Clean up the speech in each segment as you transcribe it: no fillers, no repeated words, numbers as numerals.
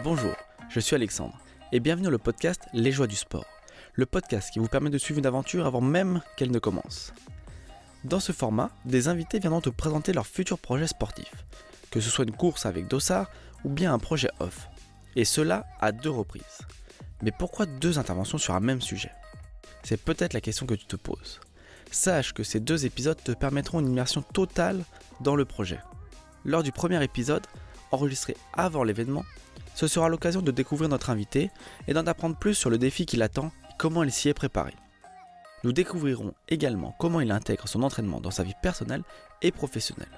Bonjour, je suis Alexandre et bienvenue dans le podcast Les Joies du Sport, le podcast qui vous permet de suivre une aventure avant même qu'elle ne commence. Dans ce format, des invités viendront te présenter leurs futurs projets sportifs, que ce soit une course avec dossard ou bien un projet off, et cela à 2 reprises. Mais pourquoi 2 interventions sur un même sujet ? C'est peut-être la question que tu te poses. Sache que ces 2 épisodes te permettront une immersion totale dans le projet. Lors du premier épisode, enregistré avant l'événement, ce sera l'occasion de découvrir notre invité et d'en apprendre plus sur le défi qui l'attend et comment il s'y est préparé. Nous découvrirons également comment il intègre son entraînement dans sa vie personnelle et professionnelle.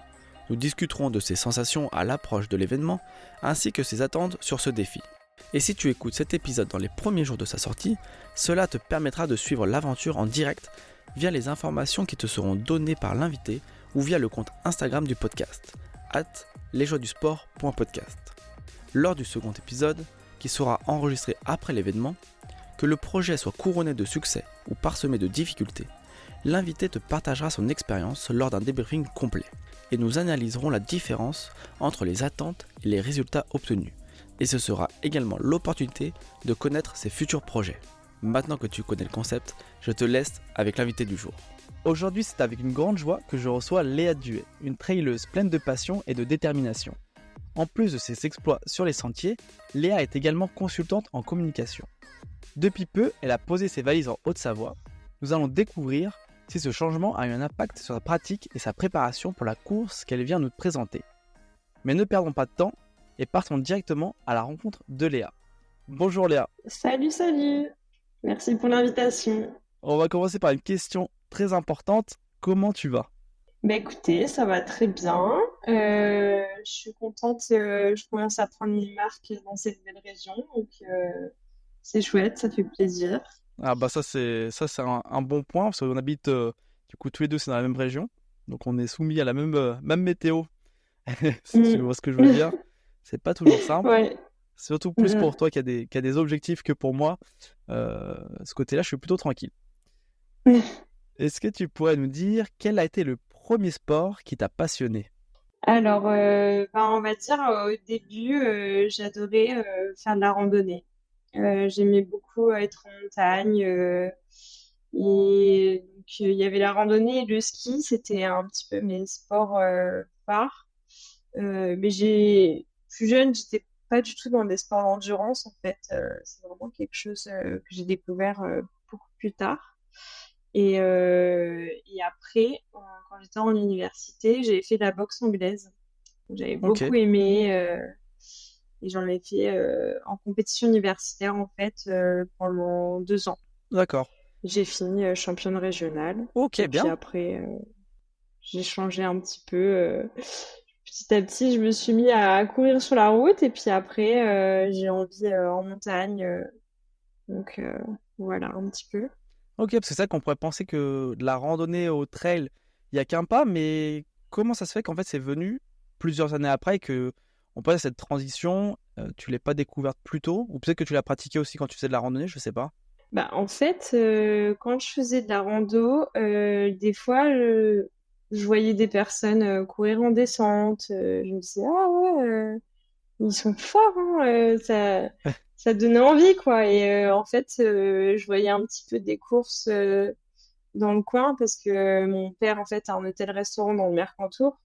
Nous discuterons de ses sensations à l'approche de l'événement ainsi que ses attentes sur ce défi. Et si tu écoutes cet épisode dans les premiers jours de sa sortie, cela te permettra de suivre l'aventure en direct via les informations qui te seront données par l'invité ou via le compte Instagram du podcast, @lesjoiesdusport.podcast. Lors du second épisode, qui sera enregistré après l'événement, que le projet soit couronné de succès ou parsemé de difficultés, l'invité te partagera son expérience lors d'un débriefing complet et nous analyserons la différence entre les attentes et les résultats obtenus. Et ce sera également l'opportunité de connaître ses futurs projets. Maintenant que tu connais le concept, je te laisse avec l'invité du jour. Aujourd'hui, c'est avec une grande joie que je reçois Léa Duet, une traileuse pleine de passion et de détermination. En plus de ses exploits sur les sentiers, Léa est également consultante en communication. Depuis peu, elle a posé ses valises en Haute-Savoie. Nous allons découvrir si ce changement a eu un impact sur sa pratique et sa préparation pour la course qu'elle vient nous présenter. Mais ne perdons pas de temps et partons directement à la rencontre de Léa. Bonjour Léa. Salut. Merci pour l'invitation. On va commencer par une question très importante. Comment tu vas ? Écoutez, ça va très bien. Je suis contente. Je commence à prendre mes marques dans cette belle région. Donc, c'est chouette, ça fait plaisir. Ah bah ça c'est un bon point parce qu'on habite du coup tous les deux c'est dans la même région. Donc on est soumis à la même météo. Si tu vois ce que je veux dire. C'est pas toujours simple. Ouais. Surtout plus pour toi qui a des objectifs que pour moi. Ce côté-là, je suis plutôt tranquille. Est-ce que tu pourrais nous dire quel a été le premier sport qui t'a passionné ? Alors, on va dire au début, j'adorais faire de la randonnée. J'aimais beaucoup être en montagne. Et donc, il y avait la randonnée et le ski, c'était un petit peu mes sports phares. Mais plus jeune, j'étais pas du tout dans des sports d'endurance, en fait. C'est vraiment quelque chose que j'ai découvert beaucoup plus tard. Et après, quand j'étais en université, j'ai fait de la boxe anglaise. J'avais beaucoup aimé et j'en ai fait en compétition universitaire, en fait, pendant 2 ans. D'accord. J'ai fini championne régionale. Ok, et bien. Puis après, j'ai changé un petit peu. Petit à petit, je me suis mis à courir sur la route et puis après, j'ai envie en montagne. Donc voilà, un petit peu. Ok, parce que c'est ça qu'on pourrait penser que de la randonnée au trail, il n'y a qu'un pas, mais comment ça se fait qu'en fait c'est venu plusieurs années après et que on passe à cette transition, tu l'as pas découverte plus tôt, ou peut-être que tu l'as pratiquée aussi quand tu faisais de la randonnée, je sais pas. En fait, quand je faisais de la rando, des fois, je voyais des personnes courir en descente. Je me disais, ah ouais, ils sont forts, hein, ça donnait envie, quoi. Et en fait, je voyais un petit peu des courses dans le coin parce que mon père, en fait, a un hôtel-restaurant dans le Mercantour.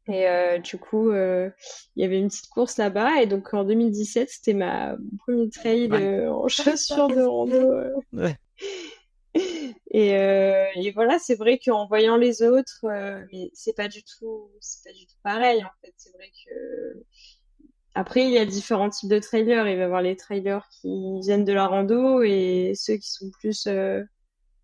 Et du coup, il y avait une petite course là-bas. Et donc, en 2017, c'était mon premier trail en chaussures de rando. Ouais. Et voilà, c'est vrai qu'en voyant les autres, mais c'est pas du tout pareil, en fait. C'est vrai que après, il y a différents types de trailers. Il va y avoir les trailers qui viennent de la rando et ceux qui sont plus de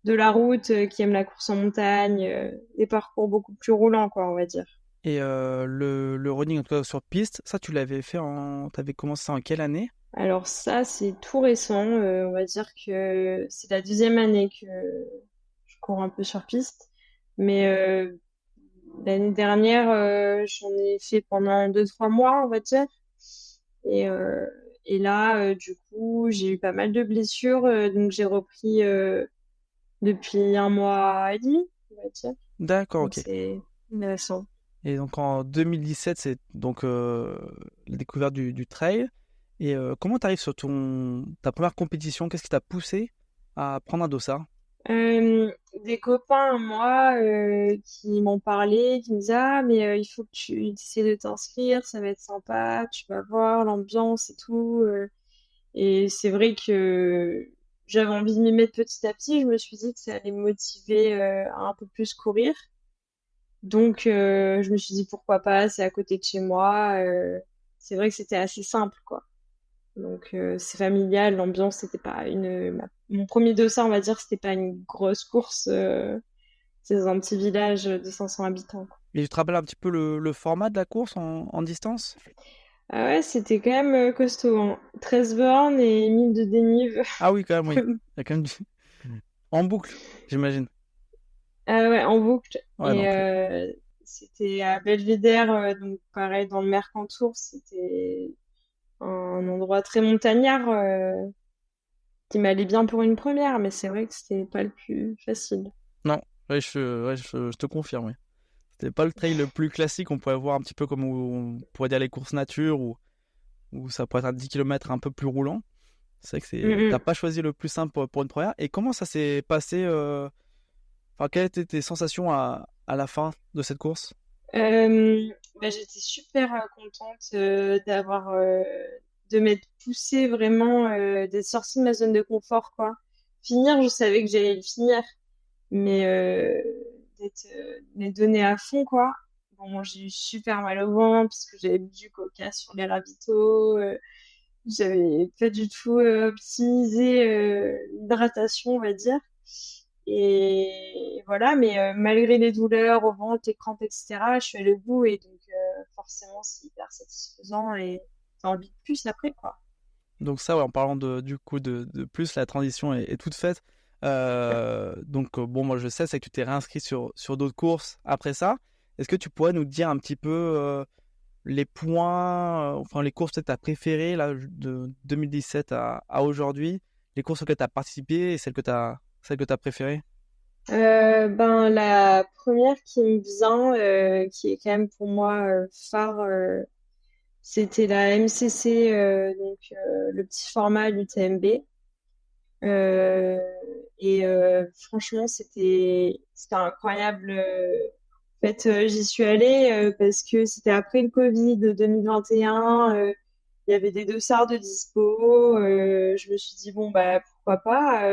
la route, qui aiment la course en montagne, des parcours beaucoup plus roulants, quoi, on va dire. Et le running en tout cas sur piste, ça tu l'avais fait t'avais commencé ça en quelle année ? Alors ça, c'est tout récent. On va dire que c'est la 2e année que je cours un peu sur piste. Mais l'année dernière, j'en ai fait pendant 2-3 mois, on va dire. Et là, du coup, j'ai eu pas mal de blessures. Donc j'ai repris depuis 1 mois et demi, on va dire. D'accord, Donc ok. c'est intéressant. Et donc en 2017, c'est donc la découverte du trail. Et comment tu arrives sur ta première compétition? Qu'est-ce qui t'a poussé à prendre un dossard? Des copains, moi, qui m'ont parlé, qui me disaient, ah, mais il faut que tu essaies de t'inscrire, ça va être sympa, tu vas voir l'ambiance et tout. Et c'est vrai que j'avais envie de m'y mettre petit à petit. Je me suis dit que ça allait me motiver à un peu plus courir. Donc, je me suis dit pourquoi pas, c'est à côté de chez moi. C'est vrai que c'était assez simple, quoi. Donc, c'est familial, l'ambiance, c'était pas mon premier dossard, on va dire, c'était pas une grosse course. C'est dans un petit village de 500 habitants, quoi. Et tu te rappelles un petit peu le format de la course en distance? Ah ouais, c'était quand même costaud, hein. 13 bornes et 1000 de dénive. Ah oui, quand même, oui. Il y a quand même en boucle, j'imagine. Ah ouais, en boucle. Ouais, Et donc. c'était à Belvédère, donc pareil, dans le Mercantour, c'était un endroit très montagnard qui m'allait bien pour une première, mais c'est vrai que c'était pas le plus facile. Non, je te confirme, oui. C'était pas le trail le plus classique, on pourrait voir un petit peu comme on pourrait dire les courses nature ou ça pourrait être un 10 km un peu plus roulant. C'est vrai que t'as Mm, pas choisi le plus simple pour une première. Et comment ça s'est passé enfin, quelles étaient tes sensations à la fin de cette course? mm. Bah, j'étais super contente de m'être poussée vraiment, d'être sortie de ma zone de confort, quoi. Finir, je savais que j'allais le finir, mais d'être donné à fond, quoi. Bon, j'ai eu super mal au ventre parce que j'avais bu du coca sur les ravitaux. J'avais pas du tout optimisé l'hydratation, on va dire. Et voilà, mais malgré les douleurs au ventre, les crampes, etc., je suis allée au bout et donc forcément c'est hyper satisfaisant et t'as envie de plus après, quoi. Donc ça, ouais, en parlant du coup de plus, la transition est toute faite. Donc bon, moi je sais, c'est que tu t'es réinscrit sur d'autres courses après ça. Est-ce que tu pourrais nous dire un petit peu les points, enfin les courses peut-être à préférées là, de 2017 à aujourd'hui, les courses auxquelles tu as participé et celles que tu as préférées? Ben la première qui me vient, qui est quand même pour moi phare, c'était la MCC, donc le petit format l'UTMB. Euh, et franchement, c'était incroyable. En fait, j'y suis allée parce que c'était après le Covid de 2021. Il y avait des dossards de dispo. Je me suis dit, bon, bah, pourquoi pas.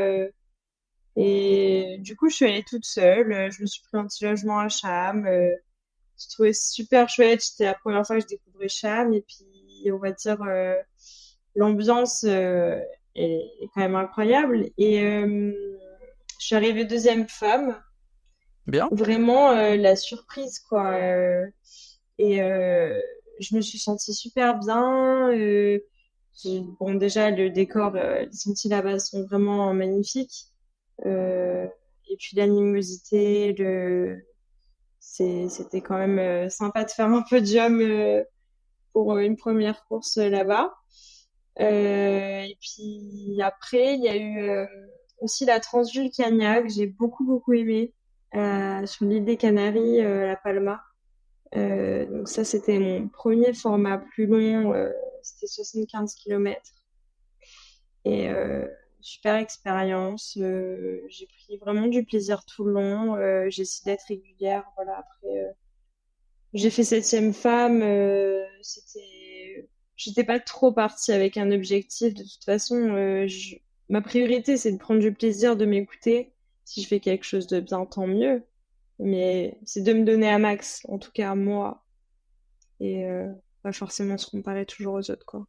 Et du coup, je suis allée toute seule. Je me suis pris un petit logement à Cham. Je trouvais super chouette. C'était la première fois que je découvrais Cham. Et puis, on va dire, l'ambiance est quand même incroyable. Et je suis arrivée deuxième femme. Bien. Vraiment la surprise, quoi. Et je me suis sentie super bien. Bon, déjà, le décor, les sentiers là-bas sont vraiment magnifiques. Euh, et puis l'animosité, c'était quand même sympa de faire un podium pour une première course là-bas. Et puis après, il y a eu aussi la Transvulcania que j'ai beaucoup beaucoup aimé sur l'île des Canaries, La Palma. Donc ça, c'était mon premier format plus long, c'était 75 kilomètres. Et super expérience. J'ai pris vraiment du plaisir tout le long. J'ai essayé d'être régulière. Voilà, après, j'ai fait septième femme. J'étais pas trop partie avec un objectif. De toute façon, ma priorité, c'est de prendre du plaisir, de m'écouter. Si je fais quelque chose de bien, tant mieux. Mais c'est de me donner un max, en tout cas à moi. Et pas forcément se comparer toujours aux autres, quoi.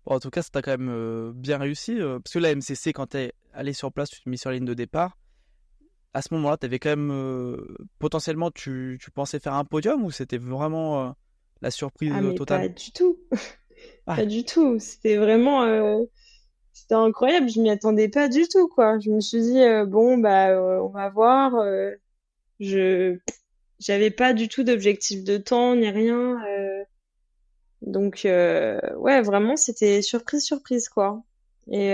Bon, en tout cas, ça t'a quand même bien réussi. Parce que la MCC, quand t'es allé sur place, tu t'es mis sur la ligne de départ. À ce moment-là, t'avais quand même potentiellement, tu pensais faire un podium ou c'était vraiment la surprise Ah, mais totale? pas du tout. Ah, Pas du tout. C'était vraiment, c'était incroyable. Je m'y attendais pas du tout, quoi. Je me suis dit, bon, bah, on va voir. Je, j'avais pas du tout d'objectif de temps ni rien. Donc, ouais, vraiment, c'était surprise, surprise, quoi. Et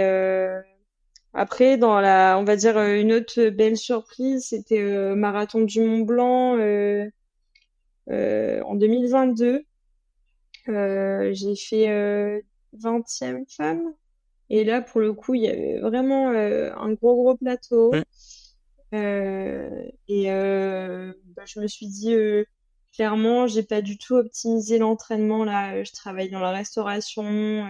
après, on va dire une autre belle surprise, c'était Marathon du Mont Blanc en 2022. J'ai fait 20e femme. Et là, pour le coup, il y avait vraiment un gros plateau. Ouais. Je me suis dit, clairement, j'ai pas du tout optimisé l'entraînement là. Je travaille dans la restauration.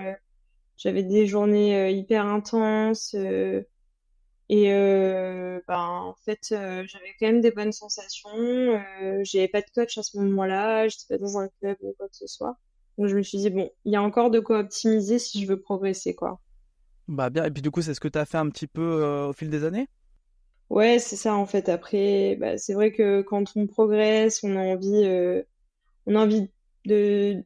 J'avais des journées hyper intenses. En fait, j'avais quand même des bonnes sensations. J'avais pas de coach à ce moment-là. J'étais pas dans un club ou quoi que ce soit. Donc, je me suis dit, bon, il y a encore de quoi optimiser si je veux progresser, quoi. Bah bien, et puis du coup, c'est ce que tu as fait un petit peu au fil des années? Ouais, c'est ça, en fait. Après, c'est vrai que quand on progresse, on a envie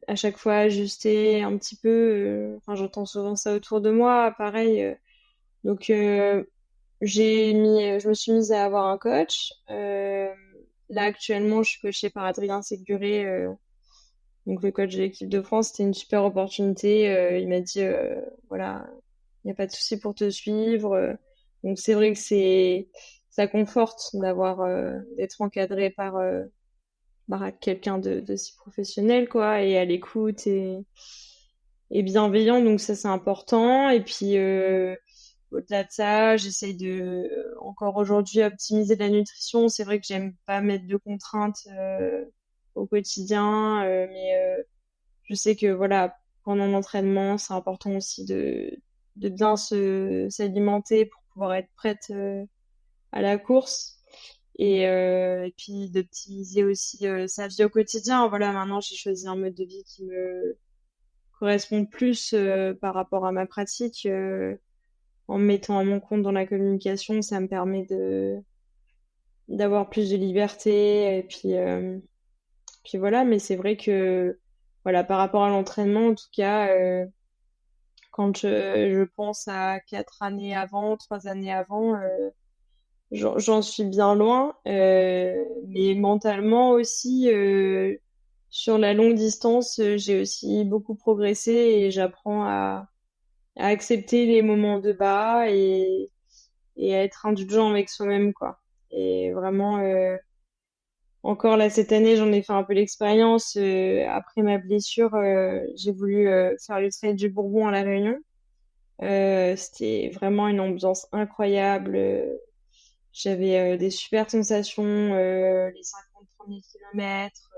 à chaque fois ajuster un petit peu. Enfin, j'entends souvent ça autour de moi, pareil. Donc, je me suis mise à avoir un coach. Là, actuellement, je suis coachée par Adrien Séguré, donc le coach de l'équipe de France. C'était une super opportunité. Il m'a dit, voilà, il n'y a pas de souci pour te suivre. Donc, c'est vrai que ça conforte d'être encadré par quelqu'un de si professionnel, quoi, et à l'écoute et bienveillant. Donc, ça, c'est important. Et puis, au-delà de ça, j'essaye encore aujourd'hui, optimiser la nutrition. C'est vrai que j'aime pas mettre de contraintes au quotidien, mais je sais que voilà, pendant l'entraînement, c'est important aussi de bien s'alimenter pour pouvoir être prête à la course. Et puis d'optimiser aussi sa vie au quotidien. Voilà, maintenant j'ai choisi un mode de vie qui me correspond plus par rapport à ma pratique. En me mettant à mon compte dans la communication, ça me permet d'avoir plus de liberté. Et puis voilà, mais c'est vrai que voilà, par rapport à l'entraînement, en tout cas, quand je pense à 4 années avant, 3 années avant, j'en suis bien loin. Mais mentalement aussi, sur la longue distance, j'ai aussi beaucoup progressé et j'apprends à accepter les moments de bas et à être indulgent avec soi-même, quoi. Et vraiment, encore là, cette année, j'en ai fait un peu l'expérience. Après ma blessure, j'ai voulu faire le trail du Bourbon à La Réunion. C'était vraiment une ambiance incroyable. J'avais des super sensations, les 50 premiers kilomètres.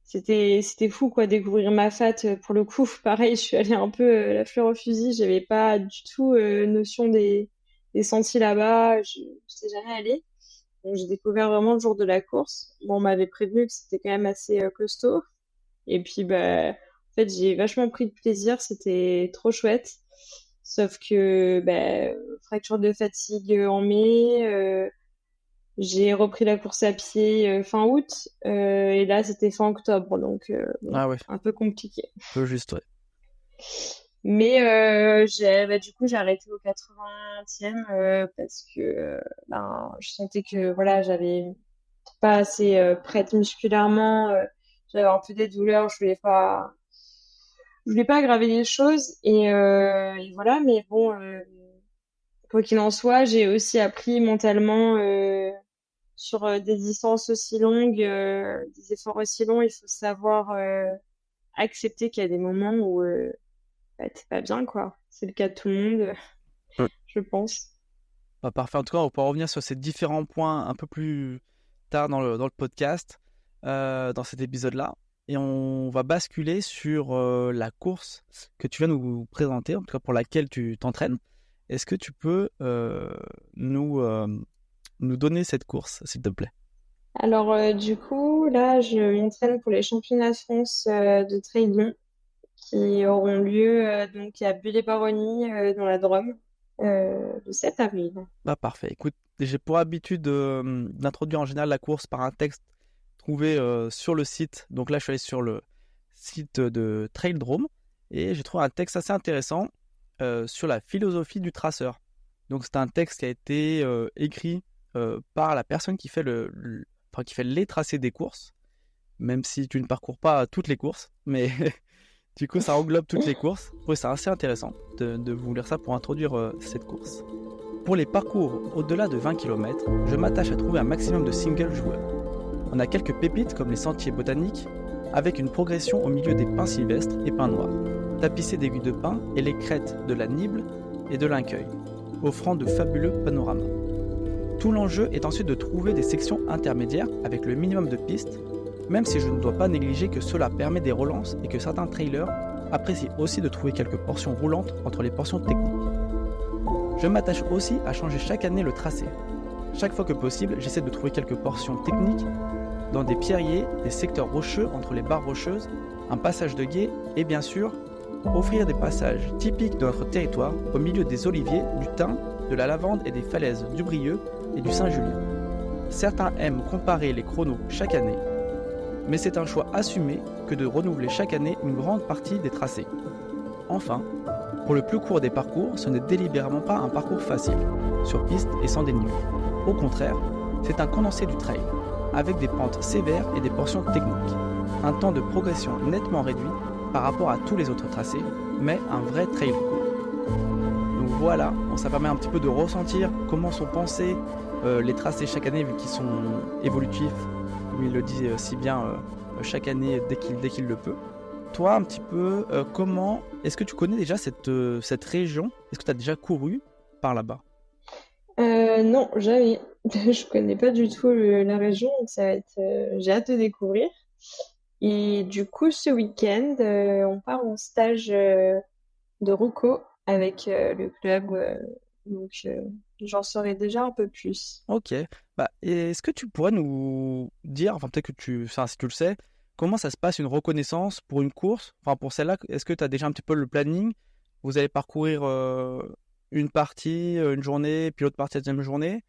C'était fou, quoi, découvrir ma fat. Pour le coup, pareil, je suis allée un peu la fleur au fusil. J'avais pas du tout notion des sentiers là-bas. Je n'étais jamais allée. Donc, j'ai découvert vraiment le jour de la course. Bon, on m'avait prévenu que c'était quand même assez costaud. Et puis, en fait, j'ai vachement pris de plaisir. C'était trop chouette. Sauf que, fracture de fatigue en mai. J'ai repris la course à pied fin août. Et là, c'était fin octobre. Donc, bon, Ah ouais, un peu compliqué. un peu juste, ouais. Mais du coup, j'ai arrêté au 80e parce que je sentais que voilà, j'avais pas assez prête musculairement. J'avais un peu des douleurs, je voulais pas aggraver les choses et voilà. Mais bon, quoi qu'il en soit, j'ai aussi appris mentalement sur des distances aussi longues, des efforts aussi longs. Il faut savoir accepter qu'il y a des moments où t'es pas bien, quoi. C'est le cas de tout le monde, Ouais. je pense. Bah, parfait. En tout cas, on pourra revenir sur ces différents points un peu plus tard dans le podcast, dans cet épisode-là. Et on va basculer sur la course que tu viens nous présenter, en tout cas pour laquelle tu t'entraînes. Est-ce que tu peux nous donner cette course, s'il te plaît? Alors, du coup, là, je m'entraîne pour les championnats de France de trail long qui auront lieu donc à Bulle-les-Baronnies dans la Drôme le 7 avril. Bah, parfait. Écoute, j'ai pour habitude d'introduire en général la course par un texte trouvé sur le site. Donc là, je suis allé sur le site de Traildrome et j'ai trouvé un texte assez intéressant sur la philosophie du traceur. Donc c'est un texte qui a été écrit par la personne qui fait qui fait les tracés des courses, même si tu ne parcours pas toutes les courses, mais du coup ça englobe toutes les courses. Je trouve ça assez intéressant de vous lire ça pour introduire cette course. Pour les parcours au-delà de 20 km, je m'attache à trouver un maximum de singles joueurs. On a quelques pépites comme les sentiers botaniques, avec une progression au milieu des pins sylvestres et pins noirs. tapissées d'aiguilles de pin et les crêtes de la Nible et de l'Incueil, offrant de fabuleux panoramas. Tout l'enjeu est ensuite de trouver des sections intermédiaires avec le minimum de pistes, même si je ne dois pas négliger que cela permet des relances et que certains trailers apprécient aussi de trouver quelques portions roulantes entre les portions techniques. Je m'attache aussi à changer chaque année le tracé. Chaque fois que possible, j'essaie de trouver quelques portions techniques dans des pierriers, des secteurs rocheux entre les barres rocheuses, un passage de gué et bien sûr, offrir des passages typiques de notre territoire au milieu des oliviers, du thym, de la lavande et des falaises du Brieux et du Saint-Julien. Certains aiment comparer les chronos chaque année, mais c'est un choix assumé que de renouveler chaque année une grande partie des tracés. Enfin, pour le plus court des parcours, ce n'est délibérément pas un parcours facile, sur piste et sans dénivelé. Au contraire, c'est un condensé du trail, avec des pentes sévères et des portions techniques. Un temps de progression nettement réduit par rapport à tous les autres tracés, mais un vrai trail court. Donc voilà, ça permet un petit peu de ressentir comment sont pensés les tracés chaque année, vu qu'ils sont évolutifs, comme il le dit si bien chaque année dès qu'il le peut. Toi, un petit peu, comment est-ce que tu connais déjà cette région? Est-ce que tu as déjà couru par là-bas? Non, jamais. Je connais pas du tout la région, donc ça va être, j'ai hâte de découvrir. Et du coup, ce week-end, on part en stage de Roco avec le club, donc j'en saurai déjà un peu plus. Ok. Bah, est-ce que tu pourrais nous dire, enfin peut-être que si tu le sais, comment ça se passe une reconnaissance pour une course? Enfin pour celle-là, est-ce que tu as déjà un petit peu le planning? Vous allez parcourir une partie, une journée, puis l'autre partie la deuxième journée.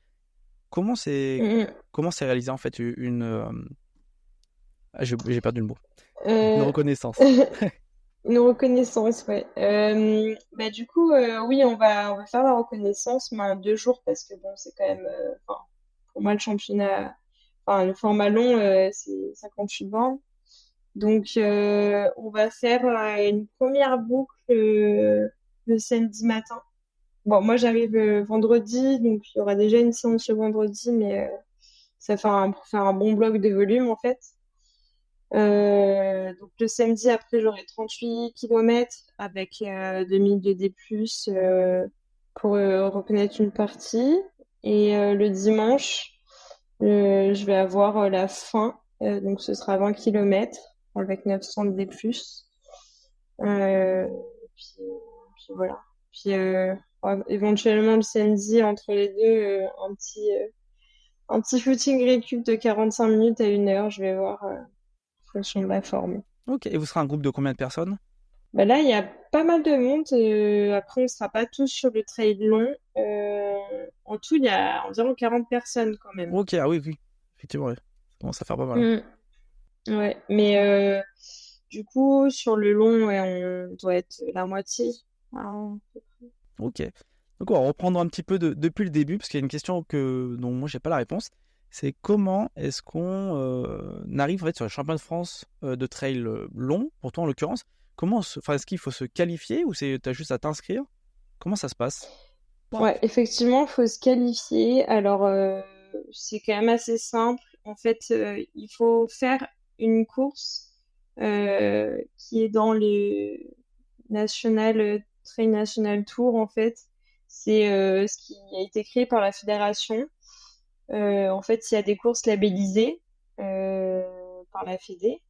Comment c'est Mm. comment c'est réalisé en fait j'ai perdu le mot. Une Euh, reconnaissance. Une reconnaissance, ouais. Bah, du coup, oui, on va faire la reconnaissance, mais en 2 jours, parce que bon, c'est quand même, enfin, pour moi, le championnat, enfin, le format long, c'est 58 bornes. Donc, on va faire une première boucle le samedi matin. Bon, moi, j'arrive vendredi, donc il y aura déjà une séance le vendredi, mais ça fait pour faire un bon bloc de volume, en fait. Donc le samedi après j'aurai 38 kilomètres avec 2000 de D+, pour reconnaître une partie. Et le dimanche, je vais avoir la fin, donc ce sera 20 kilomètres avec 900 de D+. Puis, puis voilà. Puis ouais, éventuellement le samedi entre les deux, un petit footing récup de 45 minutes à 1 heure, je vais voir fonction de la forme. Ok. Et vous serez un groupe de combien de personnes? Bah là, il y a pas mal de monde. Après, on sera pas tous sur le trail long. En tout, il y a environ 40 personnes quand même. Ok. Ah oui, oui. Effectivement, ouais. Ça commence à faire pas mal. Mm. Ouais, mais du coup, sur le long, ouais, on doit être la moitié. Ah. Ok. Donc on va reprendre un petit peu depuis le début, parce qu'il y a une question dont moi j'ai pas la réponse. C'est comment est-ce qu'on arrive en fait, sur le championnat de France de trail long, pour toi en l'occurrence. Est-ce qu'il faut se qualifier ou t'as juste à t'inscrire? Comment ça se passe? Ouais, effectivement, il faut se qualifier. Alors, c'est quand même assez simple. En fait, il faut faire une course qui est dans le Trail National Tour, en fait. C'est ce qui a été créé par la fédération. En fait, il y a des courses labellisées par la Fédé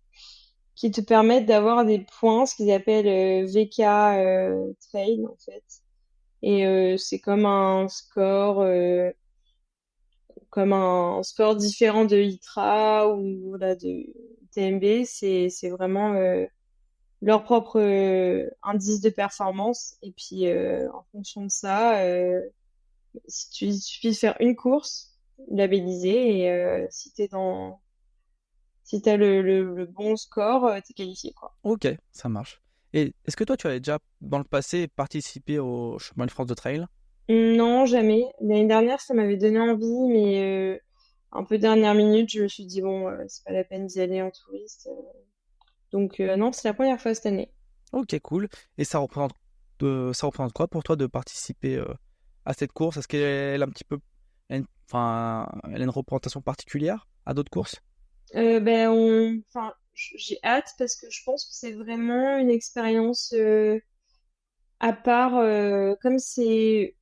qui te permettent d'avoir des points, ce qu'ils appellent VK Trail, en fait. Et c'est comme un score différent de ITRA ou voilà, de TMB. C'est vraiment leur propre indice de performance. Et puis, en fonction de ça, il suffit de faire une course labellisée et si t'as le bon score, t'es qualifié, quoi. Ok, ça marche. Et est-ce que toi tu avais déjà dans le passé participé au championnat de France de trail? Non, jamais. L'année dernière, ça m'avait donné envie, mais un peu dernière minute, je me suis dit, bon, c'est pas la peine d'y aller en touriste. Donc, non, c'est la première fois cette année. Ok, cool. Et ça représente quoi pour toi de participer à cette course? Est-ce qu'elle a un petit peu, elle a une représentation particulière à d'autres courses? Ben, enfin, j'ai hâte parce que je pense que c'est vraiment une expérience à part, comme c'est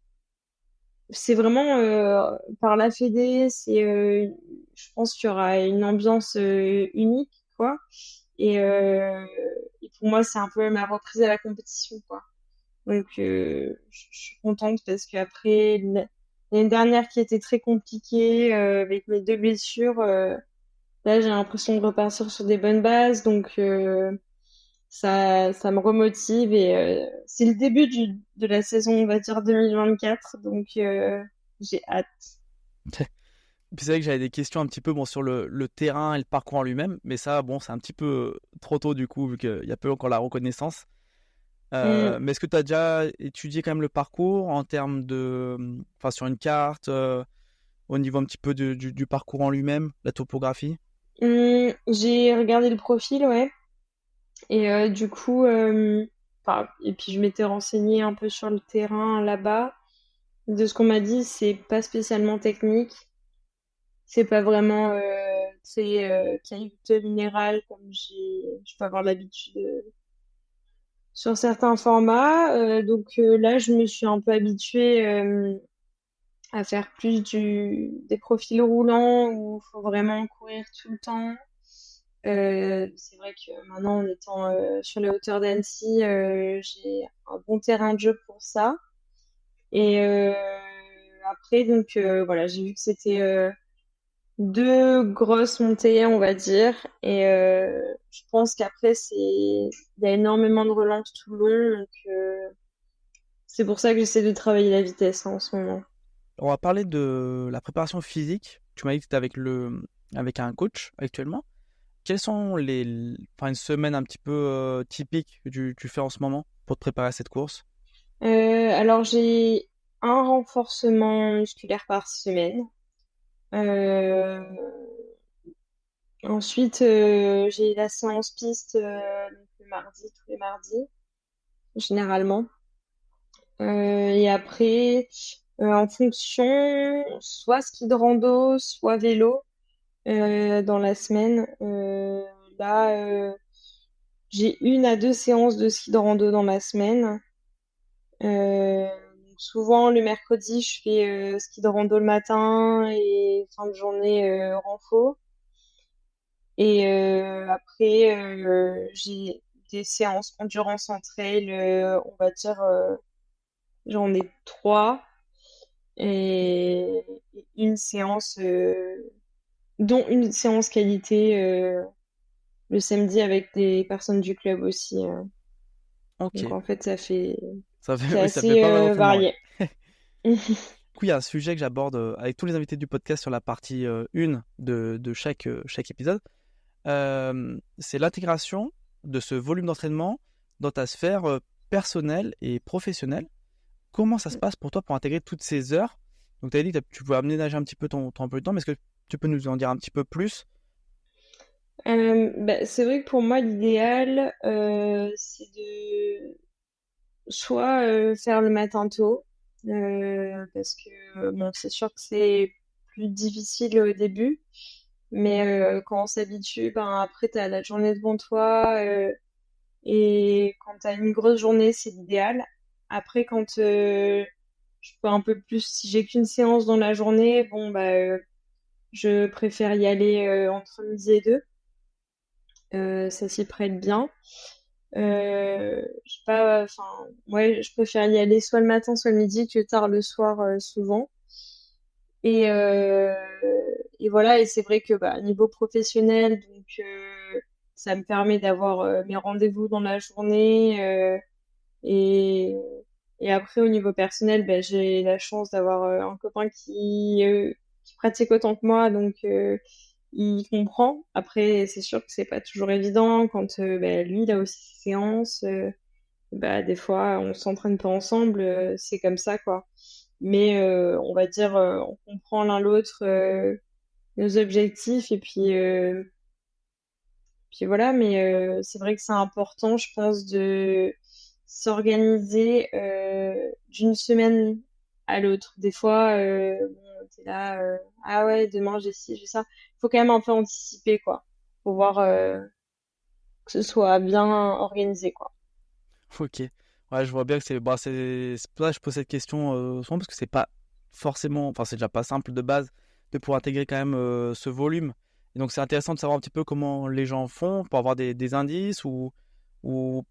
vraiment par la Fédé, je pense qu'il y aura une ambiance unique, quoi. Et pour moi, c'est un peu ma reprise à la compétition, quoi. Donc, je suis contente parce qu'après l'année dernière qui était très compliquée avec mes 2 blessures, là, j'ai l'impression de repartir sur des bonnes bases. Donc, ça me remotive et c'est le début de la saison, on va dire 2024. Donc, j'ai hâte. Puis c'est vrai que j'avais des questions un petit peu bon, sur le terrain et le parcours en lui-même, mais ça, bon, c'est un petit peu trop tôt du coup, vu qu'il y a peu encore la reconnaissance. Mm. Mais est-ce que tu as déjà étudié quand même le parcours en termes de, enfin, sur une carte, au niveau un petit peu du parcours en lui-même, la topographie? J'ai regardé le profil, ouais. Et du coup, enfin, et puis je m'étais renseignée un peu sur le terrain là-bas. De ce qu'on m'a dit, c'est pas spécialement technique. C'est pas vraiment, c'est caillouteux minéral comme je peux avoir l'habitude sur certains formats. Donc là, je me suis un peu habituée à faire plus des profils roulants où il faut vraiment courir tout le temps. C'est vrai que maintenant, en étant sur les hauteurs d'Annecy, j'ai un bon terrain de jeu pour ça. Et après, donc voilà, j'ai vu que c'était 2 grosses montées, on va dire. Et je pense qu'après, il y a énormément de relance tout le long. Donc c'est pour ça que j'essaie de travailler la vitesse en ce moment. On va parler de la préparation physique. Tu m'as dit que tu es avec un coach actuellement. Quelles sont enfin, une semaine un petit peu typique que tu fais en ce moment pour te préparer à cette course? Alors, j'ai un renforcement musculaire par semaine. Euh, Ensuite, j'ai la séance piste donc le mardi, tous les mardis, généralement. Et après, en fonction, soit ski de rando, soit vélo dans la semaine. Là, j'ai 1 à 2 séances de ski de rando dans ma semaine. Donc souvent, le mercredi, je fais ski de rando le matin et fin de journée renfo. Et après, j'ai des séances endurance en trail, on va dire, j'en ai 3 et une séance, dont une séance qualité le samedi avec des personnes du club aussi. Ok, Donc en fait, ça fait, c'est oui, ça fait assez pas mal d'entraînement, oui. varié. Du coup, il y a un sujet que j'aborde avec tous les invités du podcast sur la partie 1 de chaque épisode. C'est l'intégration de ce volume d'entraînement dans ta sphère personnelle et professionnelle. Comment ça se passe pour toi pour intégrer toutes ces heures? Donc, tu as dit que tu pouvais aménager un petit peu ton emploi du temps, mais est-ce que tu peux nous en dire un petit peu plus? Bah, c'est vrai que pour moi, l'idéal, c'est de soit faire le matin tôt, parce que bon, c'est sûr que c'est plus difficile au début, mais quand on s'habitue, ben après t'as la journée devant toi, et quand t'as une grosse journée, c'est l'idéal. Après, quand je peux un peu plus, si j'ai qu'une séance dans la journée, bon bah je préfère y aller entre midi et 2. Ça s'y prête bien. Je sais pas, enfin, ouais, je préfère y aller soit le matin, soit le midi que tard le soir, souvent. Et, euh, et voilà, et c'est vrai que bah, niveau professionnel, donc ça me permet d'avoir mes rendez-vous dans la journée. Et, et après, au niveau personnel, bah, j'ai la chance d'avoir un copain qui pratique autant que moi, donc il comprend. Après, c'est sûr que c'est pas toujours évident quand bah, lui, il a aussi ses séances. Bah, des fois, on s'entraîne pas ensemble, c'est comme ça, quoi. Mais on va dire, on comprend l'un l'autre nos objectifs et puis voilà. Mais c'est vrai que c'est important, je pense, de s'organiser d'une semaine à l'autre. Des fois, bon, t'es là, ah ouais, demain j'ai ci, j'ai ça. Faut quand même un peu anticiper, quoi. Faut voir. que ce soit bien organisé, quoi. Ok. Ouais, je vois bien que c'est pour ça que je pose cette question souvent parce que c'est pas forcément, enfin c'est déjà pas simple de base de pouvoir intégrer quand même ce volume. Et donc c'est intéressant de savoir un petit peu comment les gens font pour avoir des indices ou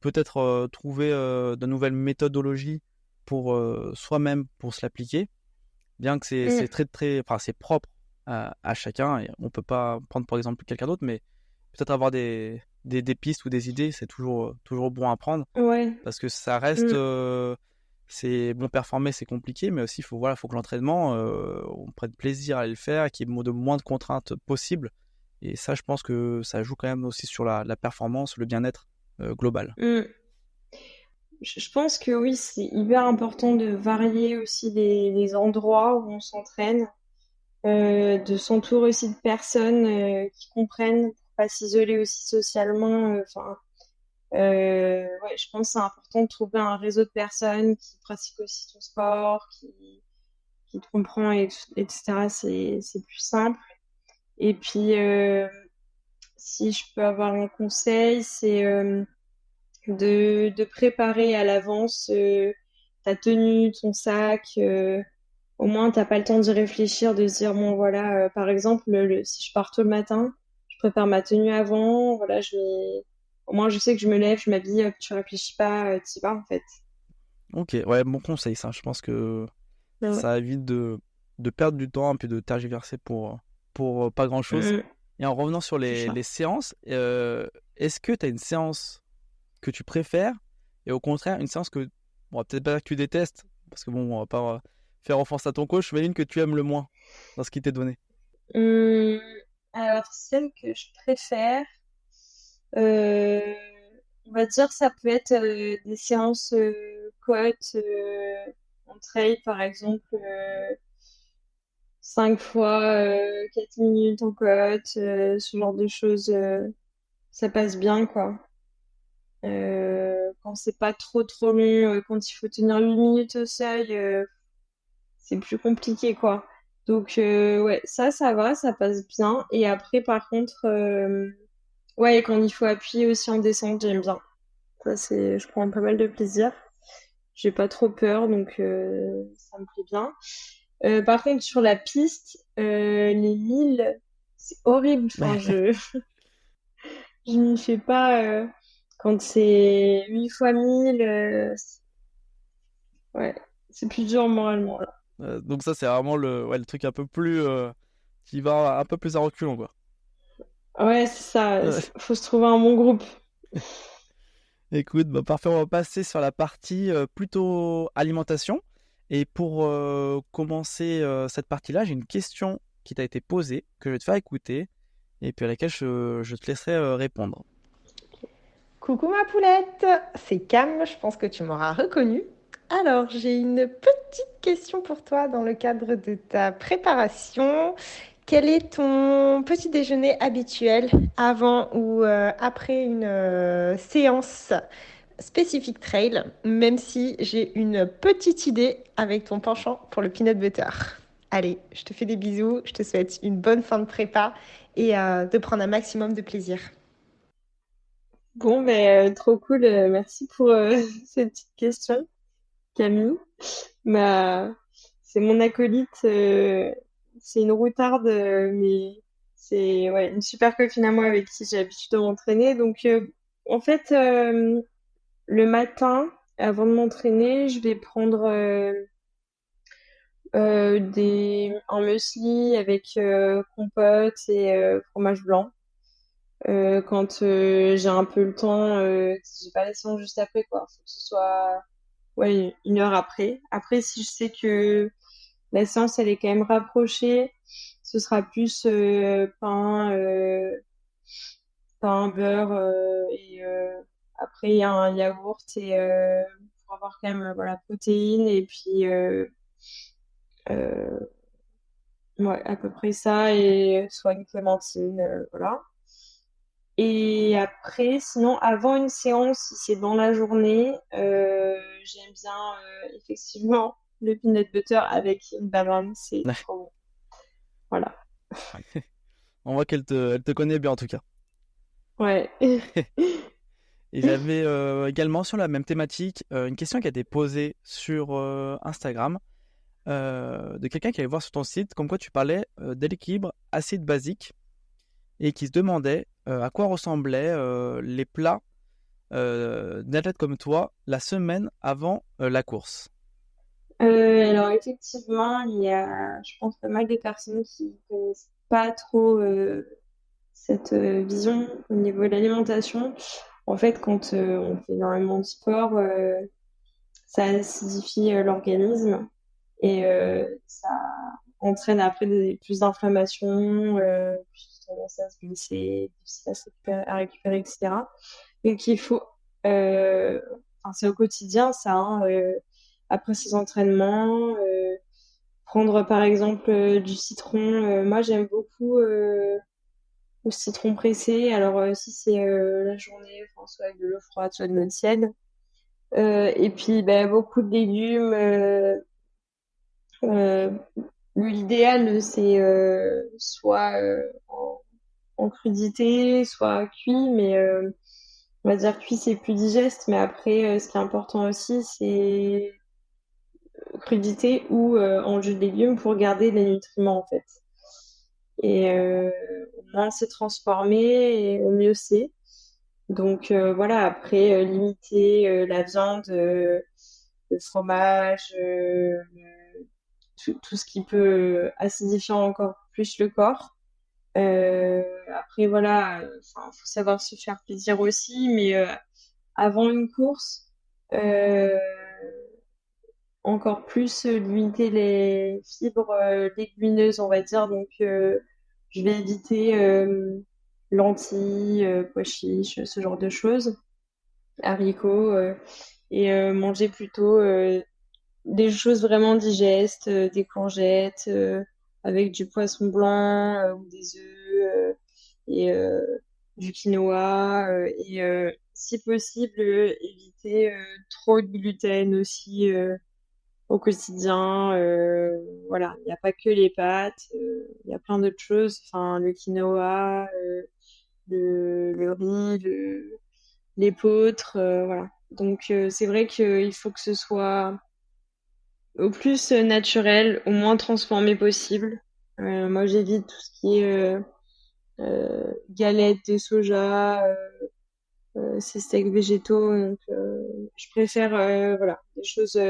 peut-être trouver de nouvelles méthodologies pour soi-même pour se l'appliquer. Bien que c'est Mm. très très, enfin c'est propre à chacun et on peut pas prendre par exemple quelqu'un d'autre, mais peut-être avoir des pistes ou des idées, c'est toujours bon à prendre. Ouais. Parce que ça reste, Mm. c'est bon performer, c'est compliqué, mais aussi faut que l'entraînement, on prenne plaisir à aller le faire, qu'il y ait de moins de contraintes possibles. Et ça, je pense que ça joue quand même aussi sur la performance, le bien-être global. Mm. Je pense que oui, c'est hyper important de varier aussi les endroits où on s'entraîne, de s'entourer aussi de personnes qui comprennent, pour pas s'isoler aussi socialement. Enfin, ouais, je pense que c'est important de trouver un réseau de personnes qui pratiquent aussi ton sport, qui te comprend, etc. C'est plus simple. Et puis, si je peux avoir un conseil, c'est de préparer à l'avance ta tenue, ton sac. Au moins, t'as pas le temps d'y réfléchir, de se dire, bon, voilà, par exemple, si je pars tôt le matin, je prépare ma tenue avant. Voilà, au moins, je sais que je me lève, je m'habille, hop, tu réfléchis pas, t'y vas, en fait. Ok, ouais, bon conseil ça. Je pense que Ouais, ouais. ça évite de perdre du temps et puis de tergiverser pour pas grand-chose. Mm, Et en revenant sur c'est les ça. séances, est-ce que tu as une séance que tu préfères et au contraire une séance que, bon, peut-être pas que tu détestes, parce que bon, on va pas faire offense à ton coach, mais une que tu aimes le moins dans ce qui t'est donné. Hum, alors, celle que je préfère, euh, on va dire, ça peut être des séances côte en trail, par exemple, 5 fois 4 minutes en côte, ce genre de choses, ça passe bien, quoi. Quand c'est pas trop trop long, quand il faut tenir 8 minutes au seuil, c'est plus compliqué, quoi. Donc, ouais, ça va, ça passe bien. Et après, par contre, ouais, quand il faut appuyer aussi en descente, j'aime bien. Je prends pas mal de plaisir. J'ai pas trop peur, donc ça me plaît bien. Par contre, sur la piste, les 1000, c'est horrible. Enfin, je m'y fais pas. Quand c'est 8 fois 1000, ouais, c'est plus dur moralement, là. Donc ça, c'est vraiment le truc un peu plus qui va un peu plus à reculons, quoi. Ouais, c'est ça. Ouais. Faut se trouver un bon groupe. Écoute, bah, parfait, on va passer sur la partie plutôt alimentation. Et pour commencer cette partie-là, j'ai une question qui t'a été posée, que je vais te faire écouter, et puis à laquelle je te laisserai répondre. Coucou ma poulette, c'est Cam, je pense que tu m'auras reconnue. Alors, j'ai une petite question pour toi dans le cadre de ta préparation. Quel est ton petit déjeuner habituel avant ou après une séance spécifique trail, même si j'ai une petite idée avec ton penchant pour le peanut butter. Allez, je te fais des bisous, je te souhaite une bonne fin de prépa et de prendre un maximum de plaisir. Bon, ben, trop cool. Merci pour cette petite question, Camille. Bah, c'est mon acolyte. C'est une routarde, mais c'est ouais, une super copine à moi avec qui j'ai l'habitude de m'entraîner. Donc, en fait, le matin, avant de m'entraîner, je vais prendre un muesli avec compote et fromage blanc. Quand j'ai un peu le temps, si j'ai pas la séance juste après, quoi. Faut que ce soit ouais, 1 heure après. Après, si je sais que la séance, elle est quand même rapprochée, ce sera plus pain, beurre et après, il y a un yaourt et pour avoir quand même voilà, protéines et puis euh, ouais, à peu près ça et soit une clémentine, voilà. Et après, sinon, avant une séance, si c'est dans la journée, j'aime bien effectivement le peanut butter avec une banane, c'est Ouais. trop bon. Voilà. On voit elle te connaît bien en tout cas. Ouais. Et j'avais également sur la même thématique une question qui a été posée sur Instagram de quelqu'un qui allait voir sur ton site, comme quoi tu parlais de l'équilibre acide-basique et qui se demandait à quoi ressemblaient les plats d'un athlète comme toi la semaine avant la course. Alors effectivement, il y a, je pense, pas mal de personnes qui connaissent pas trop cette vision au niveau de l'alimentation. En fait, quand on fait énormément de sport, ça acidifie l'organisme et ça entraîne après plus d'inflammation, plus tendance à se blesser, difficile à récupérer, etc. Donc il faut, enfin, c'est au quotidien ça, hein, après ces entraînements, prendre par exemple du citron. Moi j'aime beaucoup le citron pressé. Alors si c'est la journée, enfin, soit avec de l'eau froide, soit de l'eau tiède. Et puis ben, beaucoup de légumes. Euh, L'idéal c'est soit en crudité, soit cuit, mais on va dire cuit c'est plus digeste. Mais après, ce qui est important aussi, c'est crudité ou en jus de légumes pour garder les nutriments en fait. Et au moins c'est transformé et au mieux c'est. Donc voilà, après limiter la viande, le fromage, tout ce qui peut acidifier encore plus le corps. Après voilà, faut savoir se faire plaisir aussi, mais avant une course, euh, encore plus limiter les fibres légumineuses, on va dire. Donc, je vais éviter lentilles, pois chiches, ce genre de choses, haricots, et manger plutôt des choses vraiment digestes, des courgettes avec du poisson blanc ou des œufs et du quinoa et si possible éviter trop de gluten aussi au quotidien. Voilà, il n'y a pas que les pâtes, il y a plein d'autres choses. Enfin, le quinoa, le riz, l'épeautre, voilà. Donc c'est vrai qu'il faut que ce soit au plus naturel, au moins transformé possible. Moi, j'évite tout ce qui est galettes de soja, ces steaks végétaux. Donc, je préfère voilà, des choses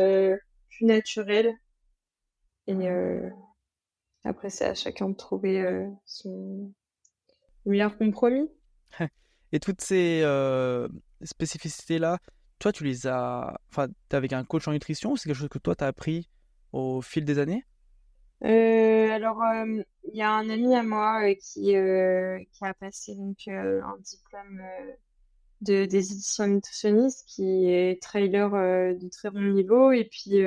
plus naturelles. Et après, c'est à chacun de trouver son meilleur compromis. Et toutes ces spécificités-là, toi, tu les as. Enfin, t'es avec un coach en nutrition ou c'est quelque chose que toi, t'as appris au fil des années? Alors, il y a un ami à moi qui a passé donc, un diplôme des éditions nutritionnistes, qui est trailer de très bon niveau. Et puis,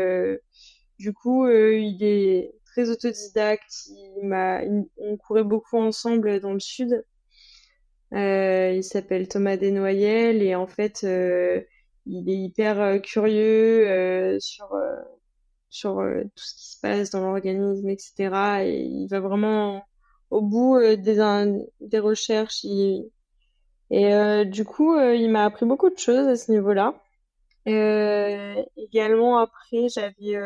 du coup, il est très autodidacte. On courait beaucoup ensemble dans le sud. Il s'appelle Thomas Desnoyelles et en fait, il est hyper curieux sur tout ce qui se passe dans l'organisme, etc. Et il va vraiment au bout des recherches. Et du coup, il m'a appris beaucoup de choses à ce niveau-là. Également, après, j'avais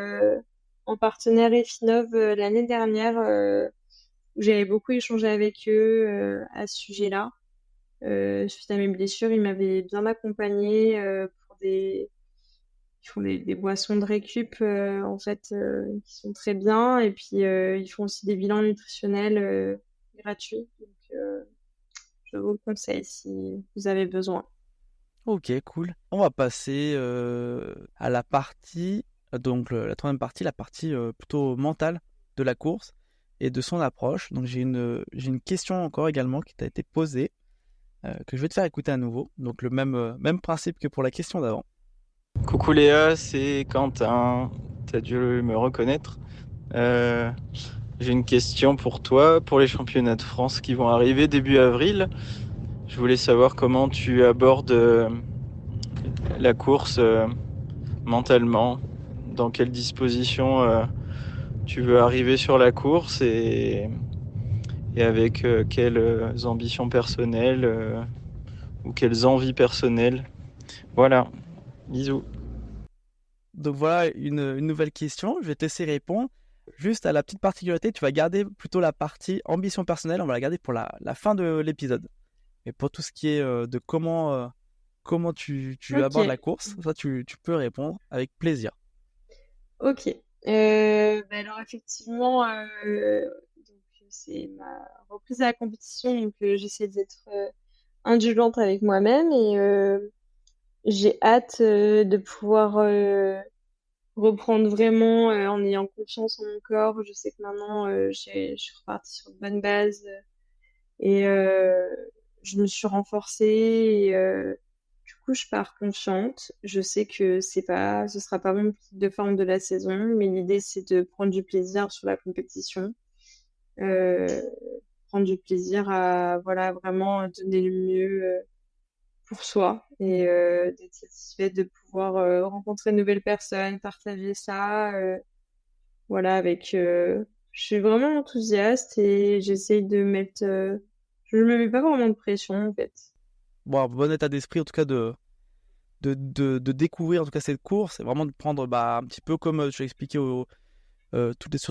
en partenaire Efinov l'année dernière, où j'avais beaucoup échangé avec eux à ce sujet-là. Suite à mes blessures, ils m'avaient bien accompagnée pour ils font des boissons de récup en fait qui sont très bien et puis ils font aussi des bilans nutritionnels gratuits. Donc je vous le conseille si vous avez besoin. Ok, cool. On va passer à la partie, donc la troisième partie, la partie plutôt mentale de la course et de son approche. Donc j'ai une question encore également qui t'a été posée, que je vais te faire écouter à nouveau. Donc le même principe que pour la question d'avant. Coucou Léa, c'est Quentin. T'as dû me reconnaître. Euh, j'ai une question pour toi. Pour les championnats de France qui vont arriver début avril, je voulais savoir comment tu abordes la course mentalement. Dans quelle disposition tu veux arriver sur la course et avec quelles ambitions personnelles. ou quelles envies personnelles. Voilà, bisous. Donc voilà une nouvelle question. Je vais te laisser répondre. Juste à la petite particularité, tu vas garder plutôt la partie ambition personnelle, on va la garder pour la fin de l'épisode. Et pour tout ce qui est de comment tu abordes la Ok, course, ça tu peux répondre avec plaisir. ok. Alors effectivement, donc, c'est ma reprise à la compétition, donc j'essaie d'être indulgente avec moi-même et j'ai hâte de pouvoir reprendre vraiment en ayant confiance en mon corps. Je sais que maintenant, je suis repartie sur de bonnes bases et je me suis renforcée et du coup, je pars confiante. Je sais que ce sera pas mon pic de forme de la saison, mais l'idée, c'est de prendre du plaisir sur la compétition, euh, prendre du plaisir à, voilà, vraiment donner le mieux pour soi et d'être satisfaite de pouvoir rencontrer de nouvelles personnes, partager ça, voilà, je suis vraiment enthousiaste et j'essaye de mettre, je ne me mets pas vraiment de pression en fait. Bon, bon état d'esprit en tout cas de découvrir en tout cas cette course et vraiment de prendre un petit peu comme tu l'as expliqué sur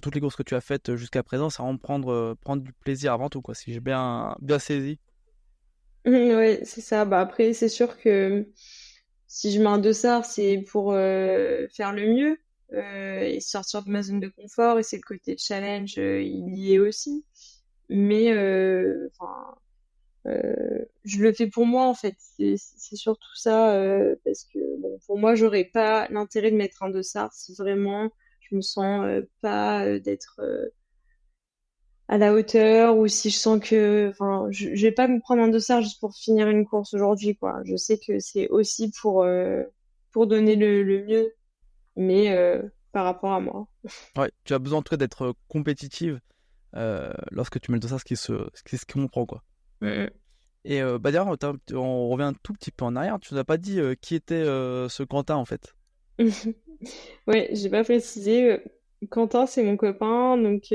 toutes les courses que tu as faites jusqu'à présent, c'est vraiment prendre du plaisir avant tout, quoi, si j'ai bien saisi. Ouais, c'est ça. Bah après, c'est sûr que si je mets un dossard, c'est pour faire le mieux et sortir de ma zone de confort. Et c'est le côté challenge, il y est aussi. Mais enfin, je le fais pour moi en fait. C'est surtout ça parce que bon, pour moi, j'aurais pas l'intérêt de mettre un dossard si vraiment je me sens pas d'être à la hauteur ou si je sens que, enfin, je vais pas me prendre un dossard juste pour finir une course aujourd'hui, quoi. Je sais que c'est aussi pour donner le mieux, mais par rapport à moi. Ouais, tu as besoin en tout cas d'être compétitive lorsque tu mets le dossard, ce qui comprend, quoi. Mm. Et d'ailleurs, on revient un tout petit peu en arrière. Tu nous as pas dit qui était ce Quentin en fait. Ouais, j'ai pas précisé. Quentin, c'est mon copain, donc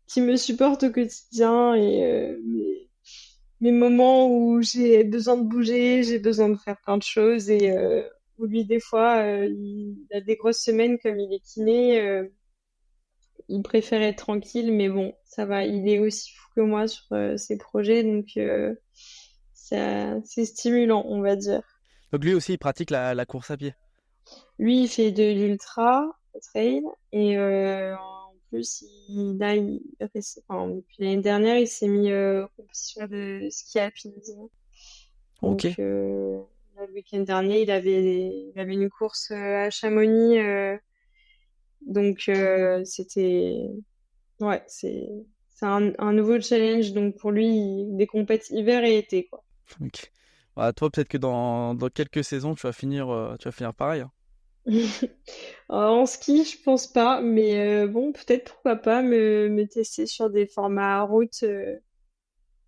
qui me supporte au quotidien et mes moments où j'ai besoin de bouger, j'ai besoin de faire plein de choses et où lui, des fois, il a des grosses semaines comme il est kiné, il préfère être tranquille, mais bon, ça va, il est aussi fou que moi sur ses projets, donc c'est stimulant, on va dire. Donc lui aussi, il pratique la course à pied. Lui, il fait de l'ultra trail et en plus, enfin, depuis l'année dernière, il s'est mis en compétition de ski alpinisme. Ok, Donc, le week-end dernier, il avait une course à Chamonix. Donc, ouais, c'est un nouveau challenge. Donc, pour lui, des compètes hiver et été, quoi. ok. Bah, toi, peut-être que dans quelques saisons, tu vas finir pareil, hein. En ski, je pense pas, mais bon, peut-être pourquoi pas me tester sur des formats à route.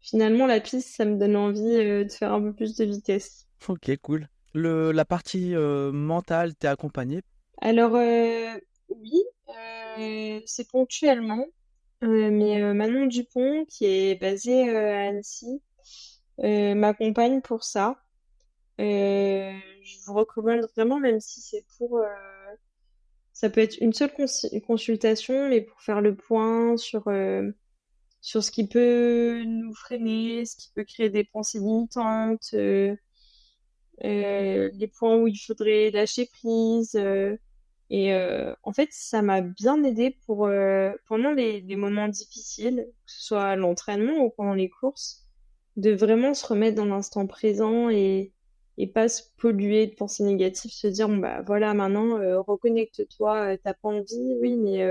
Finalement, la piste, ça me donne envie de faire un peu plus de vitesse. Ok, cool. La partie mentale, t'es accompagné. Alors, oui, c'est ponctuellement, mais Manon Dupont, qui est basée à Annecy, m'accompagne pour ça. Je vous recommande vraiment, même si c'est pour... ça peut être une seule consultation, mais pour faire le point sur ce qui peut nous freiner, ce qui peut créer des pensées limitantes, les points où il faudrait lâcher prise. Et en fait, ça m'a bien aidé pour pendant les moments difficiles, que ce soit à l'entraînement ou pendant les courses, de vraiment se remettre dans l'instant présent et pas se polluer de pensées négatives, se dire bon bah voilà maintenant reconnecte-toi, t'as pas envie, oui, mais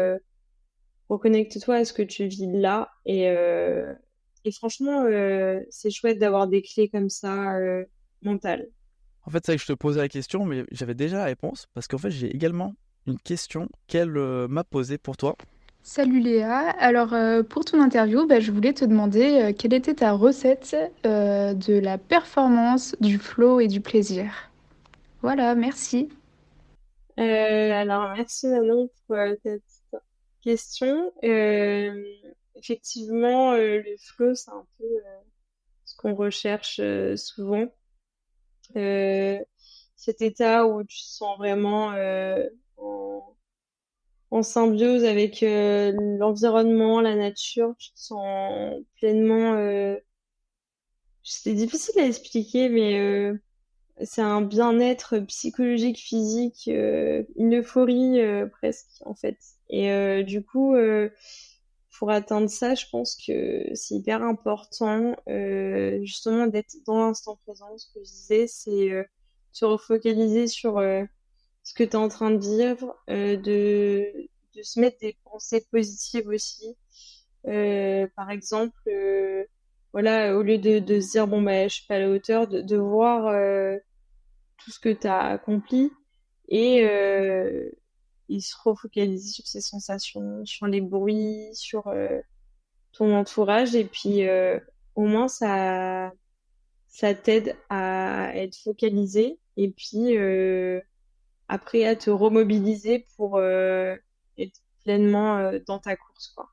reconnecte-toi à ce que tu vis là et franchement c'est chouette d'avoir des clés comme ça mentales. En fait, c'est vrai que je te posais la question, mais j'avais déjà la réponse parce qu'en fait, j'ai également une question qu'elle m'a posée pour toi. Salut Léa, alors pour ton interview, je voulais te demander quelle était ta recette de la performance, du flow et du plaisir. Voilà, merci. Alors, merci Manon pour ta petite question. Effectivement, le flow, c'est un peu ce ce qu'on recherche souvent. Euh, Cet état où tu te sens vraiment en symbiose avec l'environnement, la nature, tu te sens pleinement. C'est difficile à expliquer, mais c'est un bien-être psychologique, physique, une euphorie presque en fait. Et du coup, pour atteindre ça, je pense que c'est hyper important justement d'être dans l'instant présent. Ce que je disais, c'est se refocaliser sur ce que tu es en train de vivre, de se mettre des pensées positives aussi. Par exemple, voilà, au lieu de se dire, bon, bah, je suis pas à la hauteur, de voir tout ce que tu as accompli et, se refocaliser sur ses sensations, sur les bruits, sur ton entourage. Et puis, au moins, ça t'aide à être focalisé. Et puis, après, à te remobiliser pour être pleinement dans ta course, quoi.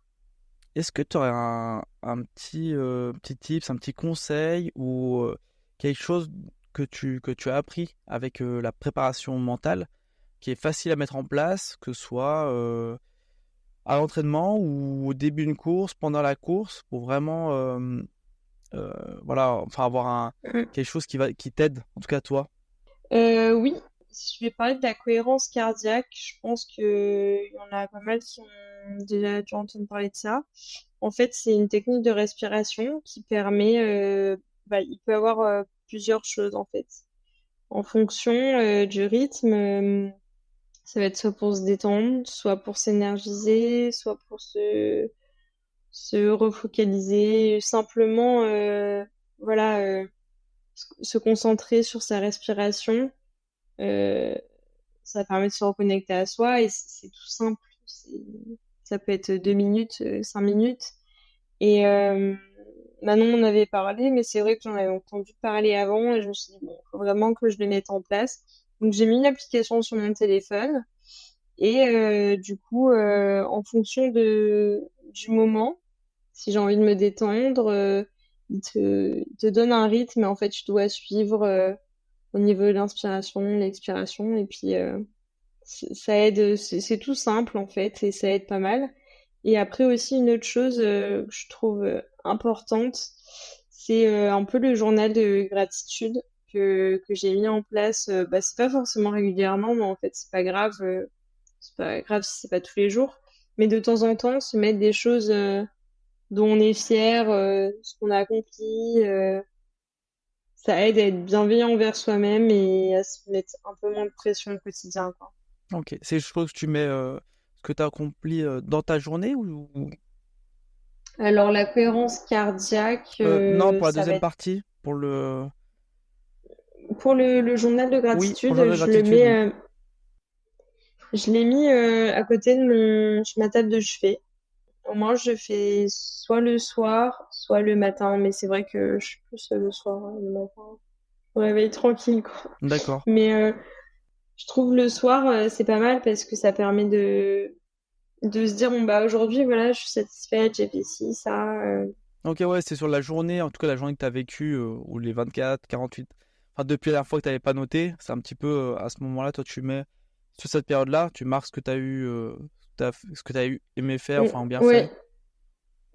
Est-ce que tu aurais un petit tips, un petit conseil ou quelque chose que tu as appris avec la préparation mentale qui est facile à mettre en place, que ce soit à l'entraînement ou au début d'une course, pendant la course, pour vraiment voilà, enfin avoir Mm. quelque chose qui t'aide, en tout cas toi. Oui, si je vais parler de la cohérence cardiaque. Je pense que il y en a pas mal qui ont déjà dû entendre parler de ça. En fait, c'est une technique de respiration qui permet, il peut y avoir plusieurs choses en fait. En fonction du rythme, ça va être soit pour se détendre, soit pour s'énergiser, soit pour se refocaliser, simplement, voilà, se concentrer sur sa respiration. Euh, Ça permet de se reconnecter à soi et c'est tout simple. Ça peut être 2 minutes, 5 minutes. Et Manon on avait parlé, mais c'est vrai que j'en avais entendu parler avant et je me suis dit, bon, faut vraiment que je le mette en place. Donc j'ai mis une application sur mon téléphone et du coup, en fonction du moment, si j'ai envie de me détendre, il te donne un rythme et en fait, tu dois suivre au niveau de l'inspiration, l'expiration et puis ça aide, c'est tout simple en fait et ça aide pas mal. Et après aussi une autre chose que je trouve importante, c'est un peu le journal de gratitude que j'ai mis en place. C'est pas forcément régulièrement, mais en fait c'est pas grave si c'est pas tous les jours. Mais de temps en temps, se mettre des choses dont on est fier, ce qu'on a accompli, ça aide à être bienveillant envers soi-même et à se mettre un peu moins de pression au quotidien, quoi. Ok, c'est des choses que tu mets, ce que tu as accompli dans ta journée ou... Alors, la cohérence cardiaque, Non, pour la ça va deuxième être partie, pour le... pour le journal de Oui, pour le journal gratitude, de gratitude, oui. je l'ai mis à côté de ma table de chevet. Au moins, je fais soit le soir, soit le matin, mais c'est vrai que je suis plus le soir, hein, le matin. Je me réveille tranquille, quoi. D'accord. Mais je trouve le soir, c'est pas mal parce que ça permet de se dire, bon, bah, aujourd'hui, voilà, je suis satisfaite, j'ai fait ci, ça. Ok, ouais, c'est sur la journée, en tout cas la journée que tu as vécue, ou les 24, 48, enfin depuis la dernière fois que tu n'avais pas noté, c'est un petit peu à ce moment-là, toi tu mets, sur cette période-là, tu marques ce que tu as eu, ce que tu as eu aimé faire, enfin bien Ouais,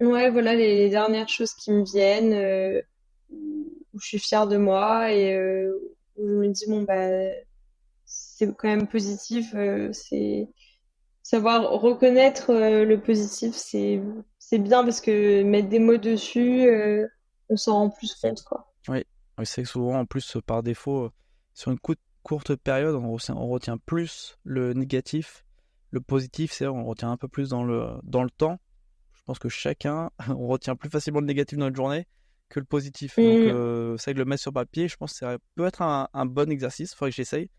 fait. ouais, voilà les dernières choses qui me viennent, où je suis fière de moi et où je me dis, bon, bah, c'est quand même positif. C'est savoir reconnaître le positif, c'est bien parce que mettre des mots dessus, on s'en rend plus compte, quoi. Oui, oui, c'est que souvent en plus par défaut, sur une courte période, on retient plus le négatif, le positif, c'est on retient un peu plus dans le temps. Je pense que chacun, on retient plus facilement le négatif dans notre journée que le positif. Donc, Mm, c'est que le mettre sur papier, je pense que ça peut être un bon exercice. Il faudrait que j'essaye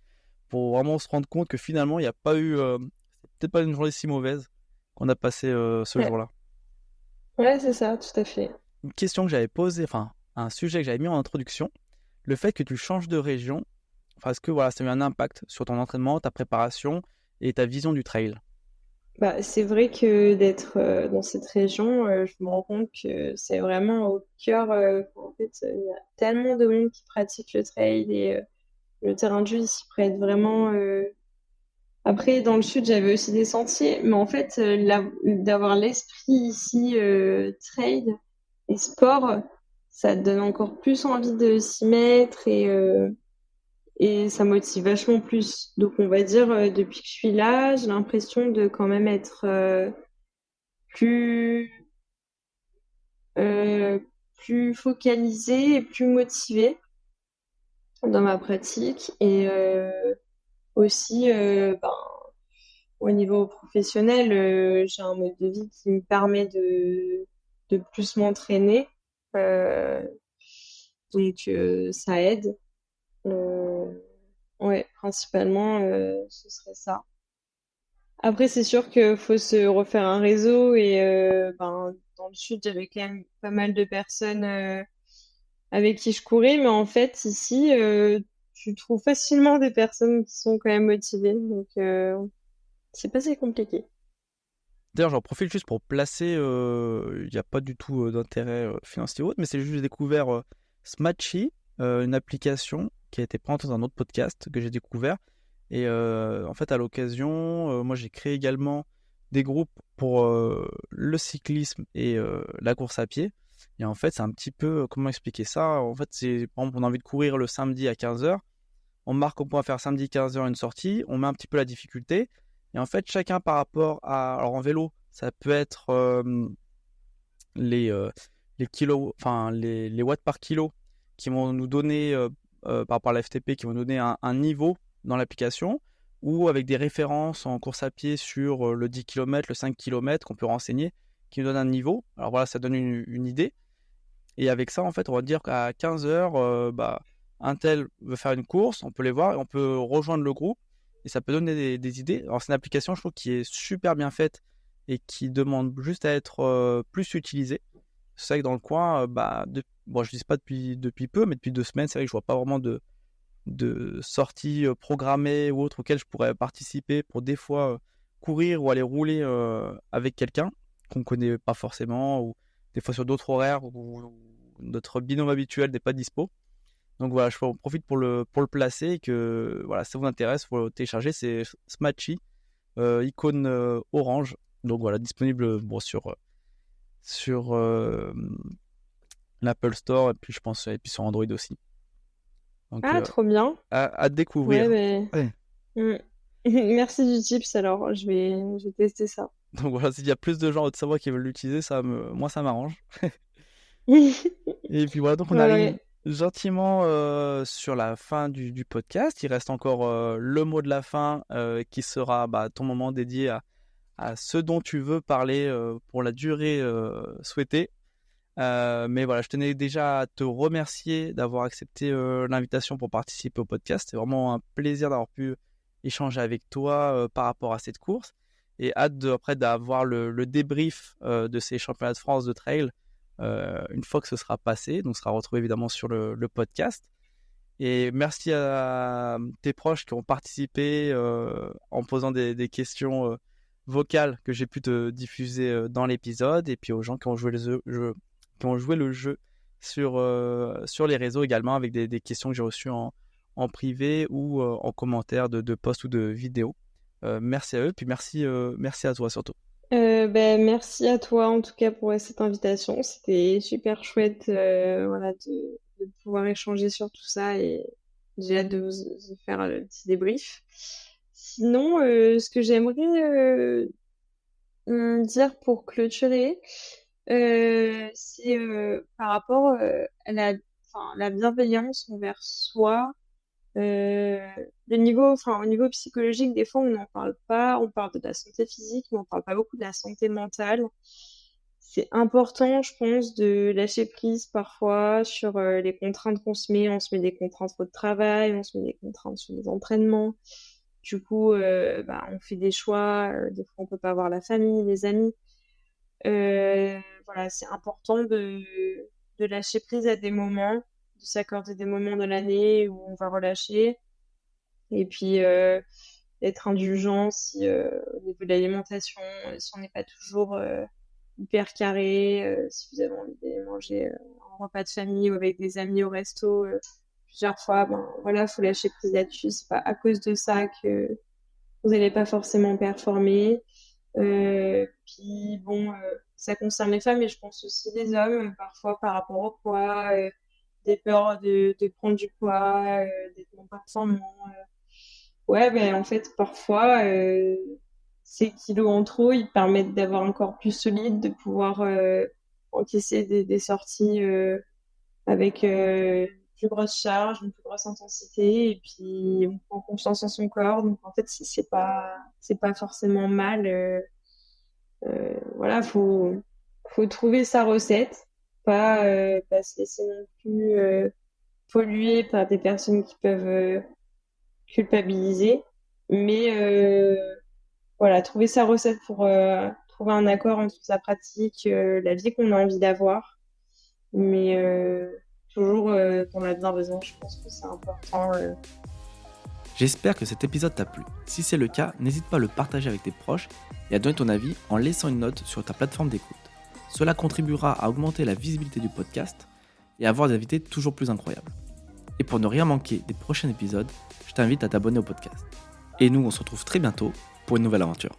pour vraiment se rendre compte que finalement, il n'y a pas eu, c'est peut-être pas une journée si mauvaise qu'on a passé ce ouais, jour-là. ouais, c'est ça, tout à fait. Une question que j'avais posée, enfin, un sujet que j'avais mis en introduction, le fait que tu changes de région, enfin, est-ce que voilà, ça a eu un impact sur ton entraînement, ta préparation et ta vision du trail? Bah, c'est vrai que d'être dans cette région, je me rends compte que c'est vraiment au cœur. En fait, il y a tellement de monde qui pratique le trail et le terrain de jeu il s'y prête vraiment. Après, dans le sud, j'avais aussi des sentiers, mais en fait, d'avoir l'esprit ici trail et sport, ça te donne encore plus envie de s'y mettre et ça motive vachement plus. Donc, on va dire, depuis que je suis là, j'ai l'impression de quand même être plus, euh, plus focalisée et plus motivée dans ma pratique. Et aussi, ben, au niveau professionnel, j'ai un mode de vie qui me permet de plus m'entraîner. Euh, donc, ça aide. Euh, ouais, principalement, ce serait ça. Après, c'est sûr qu'il faut se refaire un réseau et ben, dans le sud, j'avais quand même pas mal de personnes avec qui je courais, mais en fait, ici, tu trouves facilement des personnes qui sont quand même motivées, donc c'est pas si compliqué. D'ailleurs, j'en profite juste pour placer, il n'y a pas du tout d'intérêt financier ou autre, mais c'est juste que j'ai découvert Smatchy, une application qui a été présentée dans un autre podcast que j'ai découvert. Et en fait, à l'occasion, moi j'ai créé également des groupes pour le cyclisme et la course à pied. Et en fait, c'est un petit peu, comment expliquer ça? En fait, c'est, par exemple, on a envie de courir le samedi à 15h. On marque au point à faire samedi 15h une sortie. On met un petit peu la difficulté. Et en fait, chacun par rapport à. Alors en vélo, ça peut être les, euh, les kilos, enfin les watts par kilo qui vont nous donner, par rapport à la FTP, qui vont nous donner un niveau dans l'application, ou avec des références en course à pied sur le 10 km, le 5 km qu'on peut renseigner, qui nous donne un niveau. Alors voilà, ça donne une idée. Et avec ça, en fait, on va dire qu'à 15h, bah, un tel veut faire une course, on peut les voir et on peut rejoindre le groupe. Et ça peut donner des idées. Alors, c'est une application, je trouve, qui est super bien faite et qui demande juste à être plus utilisée. C'est vrai que dans le coin, bon, je ne dis pas depuis peu, mais depuis 2 semaines, c'est vrai que je vois pas vraiment de sorties programmées ou autres auxquelles je pourrais participer pour des fois courir ou aller rouler avec quelqu'un qu'on ne connaît pas forcément, ou des fois sur d'autres horaires où notre binôme habituel n'est pas dispo. Donc voilà, je profite pour le placer et que voilà, si ça vous intéresse, il faut le télécharger. C'est Smatchy, icône orange. Donc voilà, disponible bon, sur l'Apple Store et puis je pense et puis sur Android aussi. Donc Ah, trop bien. à découvrir. Ouais, mais... Ouais. Mm. Merci du tips, alors je vais tester ça. Donc voilà, s'il y a plus de gens de Savoie qui veulent l'utiliser, moi ça m'arrange. Et puis voilà, donc on arrive Ouais. gentiment sur la fin du podcast. Il reste encore le mot de la fin qui sera ton moment dédié à ce dont tu veux parler pour la durée souhaitée. Mais voilà, je tenais déjà à te remercier d'avoir accepté l'invitation pour participer au podcast. C'est vraiment un plaisir d'avoir pu échanger avec toi par rapport à cette course. Et hâte après d'avoir le débrief de ces championnats de France de trail une fois que ce sera passé. Donc, ce sera retrouvé évidemment sur le podcast. Et merci à tes proches qui ont participé en posant des questions vocales que j'ai pu te diffuser dans l'épisode. Et puis aux gens qui ont joué le jeu sur les réseaux également avec des questions que j'ai reçues en privé ou en commentaire de posts ou de vidéos. Merci à eux, puis merci à toi surtout. Ben, merci à toi en tout cas pour cette invitation. C'était super chouette voilà, de pouvoir échanger sur tout ça et j'ai hâte de vous faire le petit débrief. Sinon, ce que j'aimerais dire pour clôturer, c'est par rapport enfin, la bienveillance envers soi. Euh, au niveau psychologique, des fois, on n'en parle pas. On parle de la santé physique, mais on parle pas beaucoup de la santé mentale. C'est important, je pense, de lâcher prise parfois sur les contraintes qu'on se met. On se met des contraintes de travail, on se met des contraintes sur les entraînements. Du coup, on fait des choix. Des fois, on peut pas voir la famille, les amis. Voilà, c'est important de lâcher prise à des moments, de s'accorder des moments de l'année où on va relâcher. Et puis, d'être indulgent si au niveau de l'alimentation, si on n'est pas toujours hyper carré, si vous avez envie d'aller manger un repas de famille ou avec des amis au resto plusieurs fois, voilà, faut lâcher prise là-dessus. C'est pas à cause de ça que vous n'allez pas forcément performer. Puis bon, ça concerne les femmes, mais je pense aussi les hommes, parfois par rapport au poids, des peurs de prendre du poids, d'être non performant. Ouais, ben en fait, parfois, ces kilos en trop, ils permettent d'avoir un corps plus solide, de pouvoir encaisser des sorties avec une plus grosse charge, une plus grosse intensité, et puis on prend confiance en son corps. Donc en fait, c'est pas forcément mal. Voilà, faut trouver sa recette, pas se laisser non plus polluer par des personnes qui peuvent culpabiliser, mais voilà, trouver sa recette pour trouver un accord entre sa pratique, la vie qu'on a envie d'avoir, mais toujours dans la bienveillance. Je pense que c'est important. J'espère que cet épisode t'a plu. Si c'est le cas, n'hésite pas à le partager avec tes proches et à donner ton avis en laissant une note sur ta plateforme d'écoute. Cela contribuera à augmenter la visibilité du podcast et à avoir des invités toujours plus incroyables. Et pour ne rien manquer des prochains épisodes, je t'invite à t'abonner au podcast. Et nous, on se retrouve très bientôt pour une nouvelle aventure.